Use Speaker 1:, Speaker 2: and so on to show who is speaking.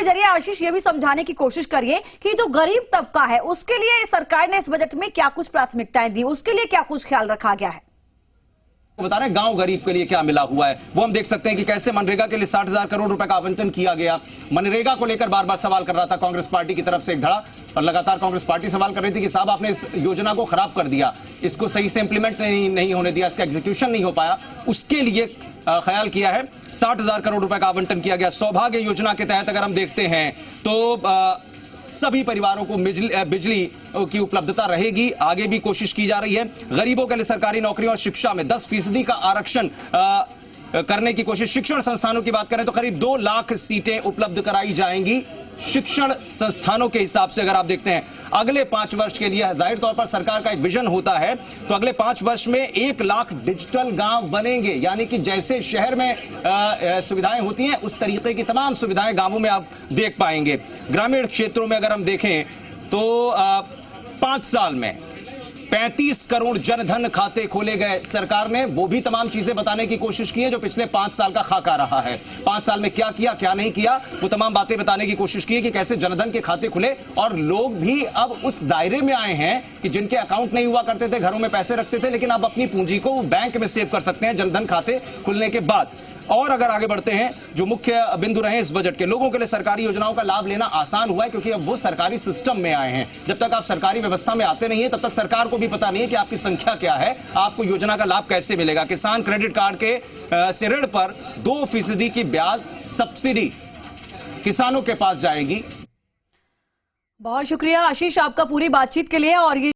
Speaker 1: के जरिए आशीष ये भी समझाने की कोशिश करिए कि जो गरीब तबका है उसके लिए सरकार ने इस बजट में क्या कुछ प्राथमिकताएं दी, उसके लिए क्या कुछ ख्याल रखा गया है।
Speaker 2: बता रहे हैं गांव गरीब के लिए क्या मिला हुआ है, वो हम देख सकते हैं कि कैसे मनरेगा के लिए 60,000 करोड़ रुपए का आवंटन किया गया। मनरेगा को लेकर बार बार सवाल कर रहा था कांग्रेस पार्टी की तरफ से एक धड़ा, और लगातार कांग्रेस पार्टी सवाल कर रही थी कि साहब आपने इस योजना को खराब कर दिया, इसको सही से इंप्लीमेंट नहीं होने दिया, इसका एग्जीक्यूशन नहीं हो पाया। उसके लिए ख्याल किया है, 60,000 करोड़ रुपए का आवंटन किया गया। सौभाग्य योजना के तहत अगर हम देखते हैं तो सभी परिवारों को बिजली की उपलब्धता रहेगी, आगे भी कोशिश की जा रही है। गरीबों के लिए सरकारी नौकरियों और शिक्षा में 10% का आरक्षण करने की कोशिश। शिक्षण संस्थानों की बात करें तो करीब 2 लाख सीटें उपलब्ध कराई जाएंगी शिक्षण संस्थानों के हिसाब से। अगर आप देखते हैं अगले 5 वर्ष के लिए, जाहिर तौर पर सरकार का एक विजन होता है, तो अगले 5 वर्ष में 1 लाख डिजिटल गांव बनेंगे, यानी कि जैसे शहर में सुविधाएं होती हैं उस तरीके की तमाम सुविधाएं गांवों में आप देख पाएंगे। ग्रामीण क्षेत्रों में अगर हम देखें तो 5 साल में 35 करोड़ जनधन खाते खोले गए। सरकार ने वो भी तमाम चीजें बताने की कोशिश की है जो पिछले 5 साल का खाका रहा है। 5 साल में क्या किया क्या नहीं किया, वो तमाम बातें बताने की कोशिश की है कि कैसे जनधन के खाते खुले, और लोग भी अब उस दायरे में आए हैं कि जिनके अकाउंट नहीं हुआ करते थे, घरों में पैसे रखते थे, लेकिन अब अपनी पूंजी को बैंक में सेव कर सकते हैं जनधन खाते खुलने के बाद। और अगर आगे बढ़ते हैं, जो मुख्य बिंदु रहे इस बजट के, लोगों के लिए सरकारी योजनाओं का लाभ लेना आसान हुआ है क्योंकि अब वो सरकारी सिस्टम में आए हैं। जब तक आप सरकारी व्यवस्था में आते नहीं है तब तक सरकार को भी पता नहीं है कि आपकी संख्या क्या है, आपको योजना का लाभ कैसे मिलेगा। किसान क्रेडिट कार्ड के से ऋण पर 2% की ब्याज सब्सिडी किसानों के पास जाएगी।
Speaker 1: बहुत शुक्रिया आशीष आपका पूरी बातचीत के लिए। और ये